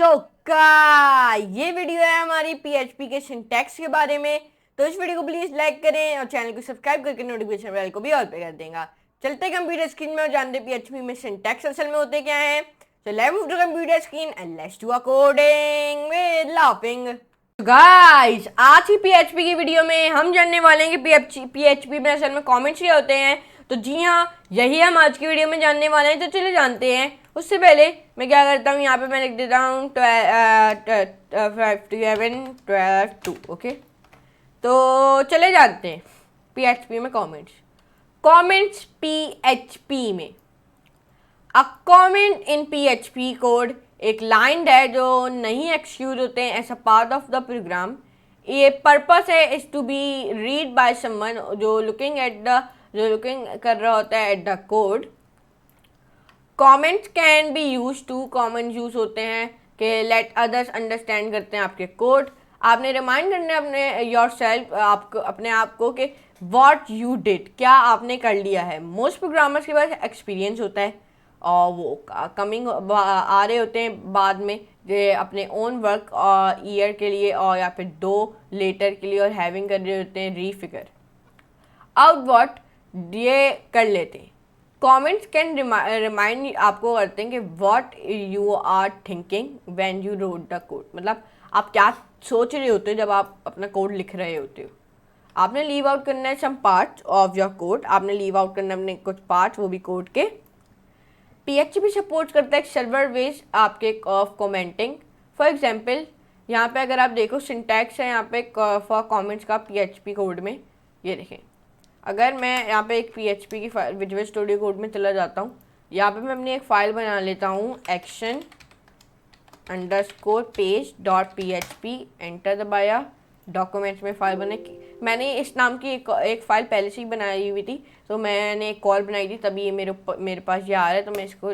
ये वीडियो है हमारी पीएचपी के सिंटैक्स के बारे में। तो इस वीडियो को प्लीज लाइक करें और चैनल को सब्सक्राइब करके नोटिफिकेशन बेल को भी ऑल पे कर देगा। चलते कंप्यूटर स्क्रीन में और जानते पीएचपी में सिंटैक्स असल में होते क्या है। So let's move to computer screen and let's do a coding with laughing. Guys आज की पीएचपी की वीडियो में हम जानने वाले हैं कि पीएचपी में असल में कमेंट्स क्या होते हैं। तो जी हाँ, यही हम आज की वीडियो में जानने वाले हैं। तो चलिए जानते हैं। उससे पहले मैं क्या करता हूँ, यहाँ पे मैं लिख देता हूँ 12 ओके। तो चले जानते हैं पीएचपी में कमेंट्स पीएचपी में। A comment in PHP code एक लाइन है जो नहीं एक्सिक्यूट होते हैं as a part of the program. ये पर्पस है is to be read by someone जो लुकिंग कर रहा होता है at the code. Comments can be use to common use होते हैं कि लेट अदर्स अंडरस्टैंड करते हैं आपके कोड। आपने रिमाइंड करना है अपने योरसेल्फ आपको अपने आप को कि व्हाट यू डिड, क्या आपने कर लिया है। मोस्ट प्रोग्रामर्स के पास एक्सपीरियंस होता है और वो कमिंग आ रहे होते हैं बाद में जो अपने ओन वर्क ईयर के लिए और या फिर 2 लेटर के लिए और हैविंग कर रहे होते हैं रीफिगर आउट व्हाट ये कर लेते हैं। कमेंट्स कैन रिमाइंड आपको करते हैं कि what you are thinking when you wrote the code, मतलब आप क्या सोच रहे होते हो जब आप अपना कोड लिख रहे होते हो। आपने लीव आउट करना है some part of your code, आपने लीव आउट करना है अपने कुछ पार्ट, वो भी कोड के। पीएचपी सपोर्ट करता है सर्वर वेज आपके ऑफ कमेंटिंग। फॉर एग्जांपल यहाँ पे अगर आप देखो सिंटैक्स है यहाँ पे फॉर कमेंट्स का पीएचपी कोड में। ये देखें, अगर मैं यहाँ पे एक पीएचपी की विजुअल स्टूडियो कोड में चला जाता हूँ, यहाँ पे मैं अपनी एक फ़ाइल बना लेता हूँ action_page.php, एंटर दबाया, डॉक्यूमेंट्स में फ़ाइल बने। मैंने इस नाम की एक फ़ाइल पहले से ही बनाई हुई थी, तो मैंने एक कॉल बनाई थी तभी ये मेरे पास ये आ रहा है, तो मैं इसको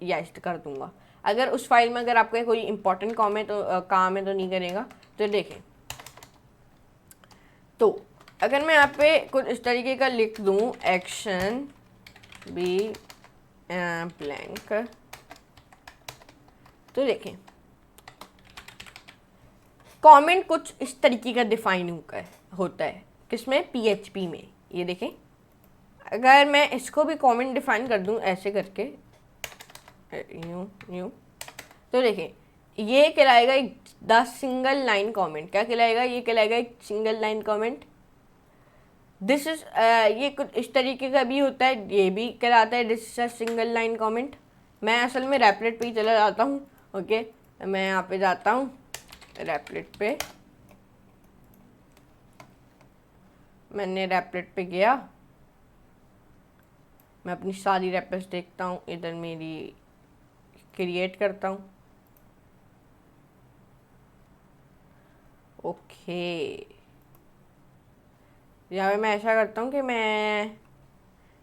यस कर दूँगा। अगर उस फाइल में अगर आपका कोई इंपॉर्टेंट काम है तो नहीं करेगा। तो देखें, तो अगर मैं यहाँ पे कुछ इस तरीके का लिख दूँ एक्शन बी ब्लैंक, तो देखें कमेंट कुछ इस तरीके का डिफाइन होता है किसमें, पीएचपी में। ये देखें, अगर मैं इसको भी कमेंट डिफाइन कर दूं ऐसे करके यूं, तो देखें ये कहलाएगा एक द सिंगल लाइन कमेंट। क्या कहलाएगा? ये कहलाएगा एक single line comment. This is ये कुछ इस तरीके का भी होता है, ये भी कहलाता है this is a single line comment. मैं असल में रैपलेट पे ही चला जाता हूँ। ओके, मैं यहाँ पे जाता हूँ रैपलेट पे, मैंने रैपलेट पे गया, मैं अपनी सारी रैपल्स देखता हूँ, इधर मेरी क्रिएट करता हूँ। ओके, यहाँ पे मैं ऐसा करता हूँ कि मैं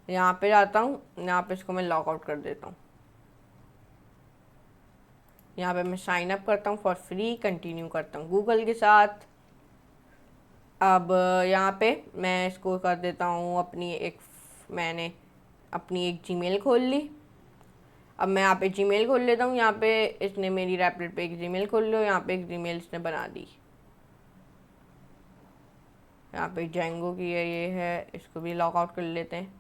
यहाँ पे जाता हूँ, यहाँ पे इसको मैं लॉग आउट कर देता हूँ। यहाँ पे मैं साइन अप करता हूँ फॉर फ्री, कंटिन्यू करता हूँ गूगल के साथ। अब यहाँ पे मैं इसको कर देता हूँ मैंने अपनी एक जीमेल खोल ली। अब मैं यहाँ पे जीमेल खोल लेता हूँ। यहाँ पे इसने मेरी रैपलेट पे एक जीमेल खोल लो, यहाँ पे एक जीमेल इसने बना दी। यहाँ पे जेंगो की ये है, इसको भी लॉग आउट कर लेते हैं।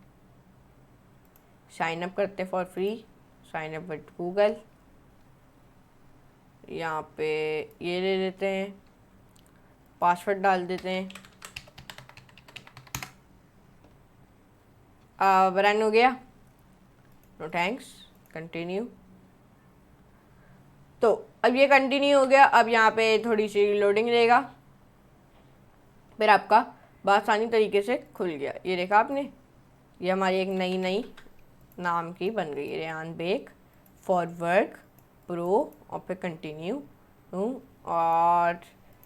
साइन अप करते हैं for free, sign up with Google. यहाँ पे ये ले लेते हैं, पासवर्ड डाल देते हैं। अब रन हो गया, नो थैंक्स, कंटिन्यू। तो अब ये कंटिन्यू हो गया। अब यहाँ पे थोड़ी सी लोडिंग लेगा, फिर आपका आसानी तरीके से खुल गया। ये देखा आपने, ये हमारी एक नई नाम की बन गई, Rehan bag for work pro, और फिर कंटिन्यू और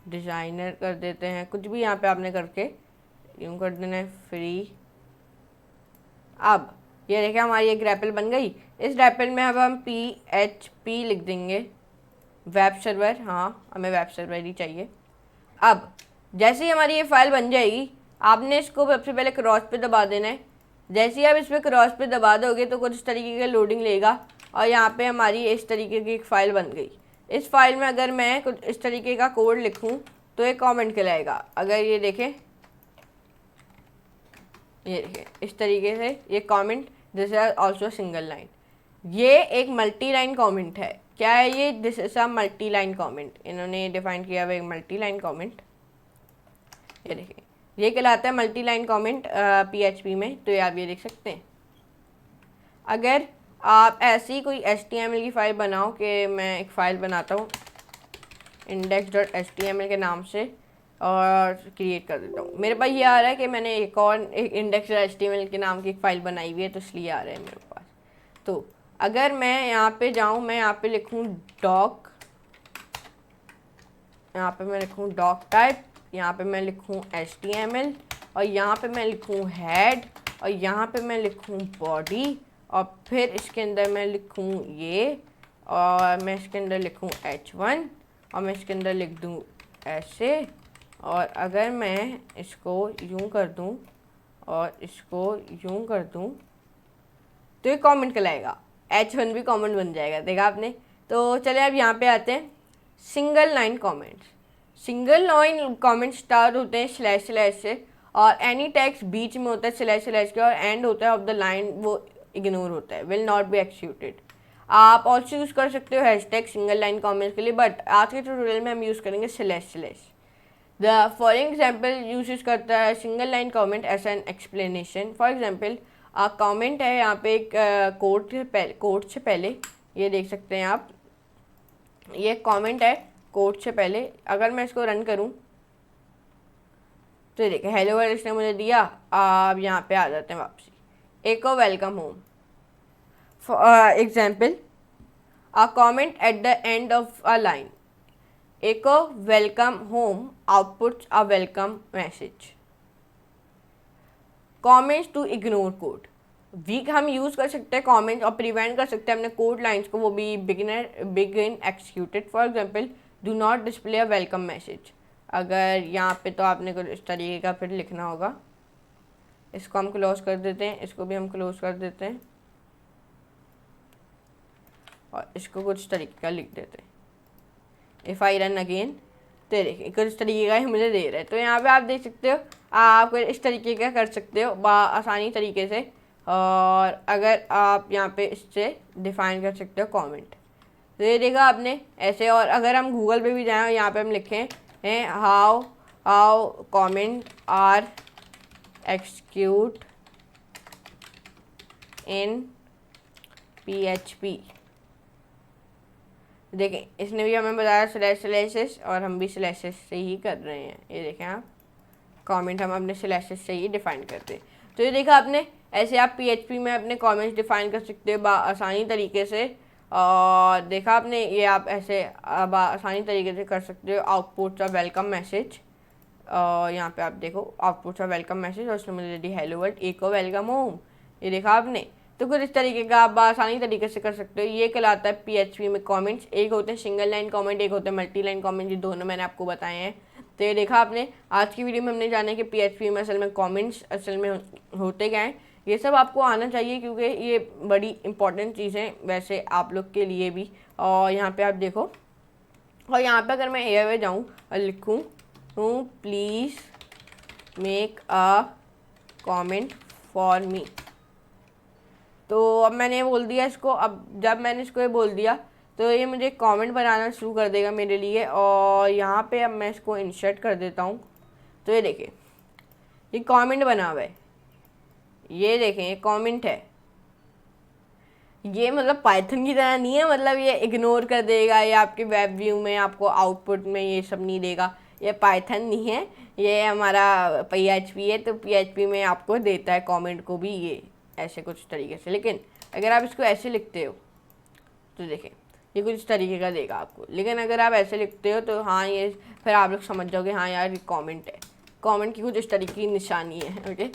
डिज़ाइनर कर देते हैं। कुछ भी यहाँ पे आपने करके यूँ कर देना है, फ्री। अब ये देखिए हमारी एक रैपल बन गई। इस रैपल में अब हम PHP लिख देंगे, वेब सर्वर। हाँ, हमें वेब सर्वर ही चाहिए। अब जैसे ही हमारी ये फाइल बन जाएगी, आपने इसको सबसे पहले क्रॉस पे दबा देना है। जैसे ही आप इस पर क्रॉस पे दबा दोगे तो कुछ इस तरीके का लोडिंग लेगा और यहाँ पे हमारी इस तरीके की एक फ़ाइल बन गई। इस फाइल में अगर मैं कुछ इस तरीके का कोड लिखूं तो ये कमेंट कहलाएगा। अगर ये देखें, ये देखें इस तरीके से ये comment, this is also single line. ये एक मल्टी लाइन कमेंट है। क्या है ये? This is a multi line comment. इन्होंने डिफाइन किया हुआ एक मल्टी लाइन कमेंट। ये देखिए, ये कहलाता है मल्टी लाइन कमेंट PHP में। तो ये आप ये देख सकते हैं। अगर आप ऐसी कोई HTML की फ़ाइल बनाओ, कि मैं एक फ़ाइल बनाता हूँ index.html के नाम से और क्रिएट कर देता हूँ। मेरे पास ये आ रहा है कि मैंने एक index.html के नाम की एक फ़ाइल बनाई हुई है, तो इसलिए आ रहा है मेरे पास। तो अगर मैं यहाँ पे जाऊँ, मैं यहाँ पे लिखूँ डॉक, यहाँ पे मैं लिखूँ डॉक टाइप, यहाँ पे मैं लिखूँ HTML, और यहाँ पे मैं लिखूँ हेड, और यहाँ पे मैं लिखूँ बॉडी, और फिर इसके अंदर मैं लिखूँ ये, और मैं इसके अंदर लिखूँ H1, और मैं इसके अंदर लिख दूँ ऐसे। और अगर मैं इसको यूं कर दूं और इसको यूं कर दूं तो ये कमेंट कहलाएगा। H1 भी कमेंट बन जाएगा, देखा आपने। तो चलिए अब यहाँ पे आते हैं single line comments. Single line comment start होते हैं स्लैश स्लैश से, और एनी टेक्स्ट बीच में होता है स्लैश स्लैश के, और एंड होता है ऑफ द लाइन वो इग्नोर होता है, विल नॉट बी एक्सिक्यूटेड। आप ऑल्सो यूज़ कर सकते हो हैशटैग सिंगल लाइन कमेंट्स के लिए, बट आज के ट्यूटोरियल में हम यूज़ करेंगे slash slash. The following example use करता है single line comment as an explanation. For example comment है यहाँ पे एक कोड से पहले, ये देख सकते हैं आप, ये कमेंट है कोड से पहले। अगर मैं इसको रन करूँ तो देखिए हेलो वर्ल्ड इसने मुझे दिया। अब यहाँ पे आ जाते हैं वापसी। Echo welcome home. Example a comment at the end of a line, echo welcome home outputs a welcome message. Comments to ignore code. वीक हम यूज़ कर सकते हैं कमेंट्स और प्रिवेंट कर सकते हैं अपने कोड लाइंस को, वो भी begin executed. For example do not display a welcome message. अगर यहाँ पे तो आपने कुछ इस तरीके का फिर लिखना होगा। इसको हम क्लोज कर देते हैं, इसको भी हम क्लोज कर देते हैं, और इसको कुछ तरीके का लिख देते हैं। इफ़ आई रन अगेन, तो देखिए कुछ तरीके का ही मुझे दे रहा है। तो यहाँ पे आप देख सकते हो, आप इस तरीके का कर सकते हो आसानी तरीके से। और अगर आप यहाँ पे इससे डिफाइन कर सकते हो कमेंट, तो ये देखा आपने ऐसे। और अगर हम गूगल पे भी जाएँ, यहाँ पे हम लिखें हैं how comment are execute in PHP, देखें इसने भी हमें बताया स्लैश स्लैशेस, और हम भी स्लैशेस से ही कर रहे हैं। ये देखें आप, कमेंट हम अपने स्लैशेस से ही डिफाइन करते हैं। तो ये देखा आपने, ऐसे आप PHP में अपने कमेंट्स डिफाइन कर सकते हो आसानी तरीके से। और देखा आपने, ये आप ऐसे आसानी तरीके से कर सकते हो। आउटपुट ऑफ वेलकम मैसेज, और यहाँ पे आप देखो आउटपुट ऑफ वेलकम मैसेज, और उसने मुझे दी हेलो वर्ल्ड एको वेलकम होम। ये देखा आपने। तो कुछ इस तरीके का आप आसानी तरीके से कर सकते हो। ये कहलाता है PHP में कमेंट्स। एक होते हैं सिंगल लाइन कमेंट, एक होते हैं मल्टी लाइन कमेंट, ये दोनों मैंने आपको बताए हैं। तो ये देखा आपने। आज की वीडियो में हमने जाना कि PHP में असल में कमेंट्स असल में होते क्या हैं। ये सब आपको आना चाहिए, क्योंकि ये बड़ी इंपॉर्टेंट चीज़ें वैसे आप लोग के लिए भी। और यहाँ पर आप देखो, और यहाँ पर अगर मैं एयर वे जाऊँ और लिखूँ please make a comment for me, तो अब मैंने बोल दिया इसको। अब जब मैंने इसको ये बोल दिया तो ये मुझे कमेंट बनाना शुरू कर देगा मेरे लिए। और यहाँ पे अब मैं इसको इंसर्ट कर देता हूँ। तो ये देखिए ये कमेंट बना हुआ है, ये देखें ये कमेंट है। ये मतलब पाइथन की तरह नहीं है, मतलब ये इग्नोर कर देगा, ये आपके वेब व्यू में आपको आउटपुट में ये सब नहीं देगा। ये पाइथन नहीं है, ये हमारा PHP है। तो PHP में आपको देता है कमेंट को भी ये ऐसे कुछ तरीके से। लेकिन अगर आप इसको ऐसे लिखते हो तो देखें ये कुछ इस तरीके का देगा आपको। लेकिन अगर आप ऐसे लिखते हो तो हाँ, ये फिर आप लोग समझ जाओगे हाँ यार ये कमेंट है। कमेंट की कुछ इस तरीके की निशानी है, ओके।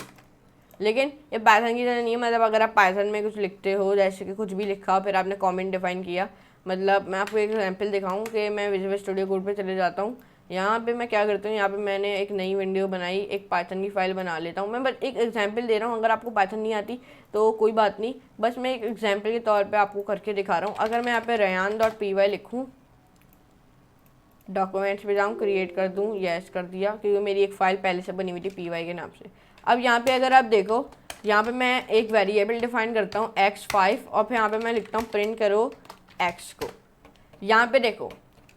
लेकिन ये पाइथन की तरह नहीं है। मतलब अगर आप पाइथन में कुछ लिखते हो, जैसे कि कुछ भी लिखा हो, फिर आपने कमेंट डिफाइन किया। मतलब मैं आपको एक एग्जांपल दिखाऊं कि मैं विजुअल स्टूडियो कोड पे चले जाता हूँ। यहाँ पे मैं क्या करता हूँ, यहाँ पे मैंने एक नई विंडो बनाई, एक पाइथन की फाइल बना लेता हूँ। मैं बस एक एग्जांपल दे रहा हूँ। अगर आपको पाइथन नहीं आती तो कोई बात नहीं, बस मैं एक एग्जांपल के तौर पे आपको करके दिखा रहा हूँ। अगर मैं यहाँ पे rayan.py लिखूँ डॉक्यूमेंट्स पे जाऊँ, क्रिएट कर दूँ, यस कर दिया, क्योंकि मेरी एक फ़ाइल पहले से बनी हुई थी py के नाम से। अब यहाँ पे अगर आप देखो, यहाँ पे मैं एक वेरिएबल डिफाइन करता हूँ x5 और फिर यहाँ पे मैं लिखता हूँ प्रिंट करो x को। यहाँ पे देखो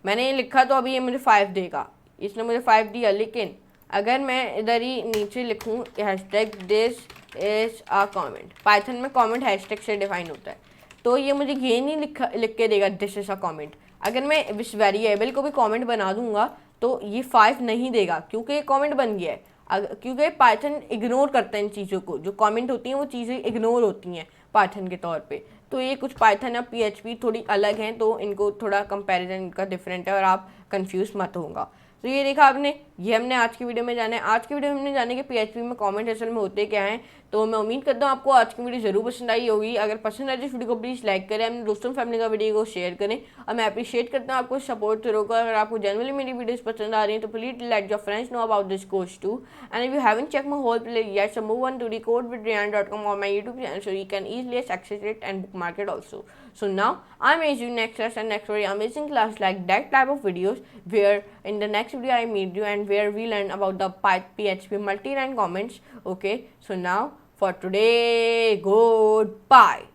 मैंने ये लिखा तो अभी ये मुझे 5 देगा, इसने मुझे 5 दिया, लेकिन अगर मैं इधर ही नीचे लिखूँ hashtag this is a comment, Python में कमेंट हैशटैग से डिफाइन होता है, तो ये मुझे ये नहीं लिख के देगा दिस इज अ कमेंट। अगर मैं इस वेरिएबल को भी कमेंट बना दूंगा तो ये 5 नहीं देगा, क्योंकि ये कमेंट बन गया है। क्योंकि पाइथन इग्नोर करता है इन चीज़ों को, जो कमेंट होती हैं वो चीज़ें इग्नोर होती हैं पाइथन के तौर पे। तो ये कुछ पाइथन और PHP थोड़ी अलग हैं, तो इनको थोड़ा कंपैरिजन इनका डिफरेंट है और आप कंफ्यूज मत होगा। तो ये देखा आपने, ये हमने आज की वीडियो में जाना है। आज की वीडियो में हमने जाने कि PHP में कमेंट असल में होते क्या हैं। तो मैं उम्मीद करता हूँ आपको आज की वीडियो जरूर पसंद आई होगी। अगर पसंद आए तो इस वीडियो को प्लीज़ लाइक करें, अपने दोस्तों फैमिली का वीडियो को शेयर करें, और मैं अप्रिशिएट करता हूँ आपको सपोर्ट करो। अगर आपको जनरली मेरी वीडियोस पसंद आ रही हैं तो please let your friends know about this course too, and if you haven't check my whole play yet, so move on to decodewithriyan.com or my YouTube channel so you can easily access it and bookmark it also. So now I'm amazing next class and next very amazing class like that type of videos, where in the next video I meet you and where we learn about the PHP multi-line comments. Okay, so now for today, goodbye.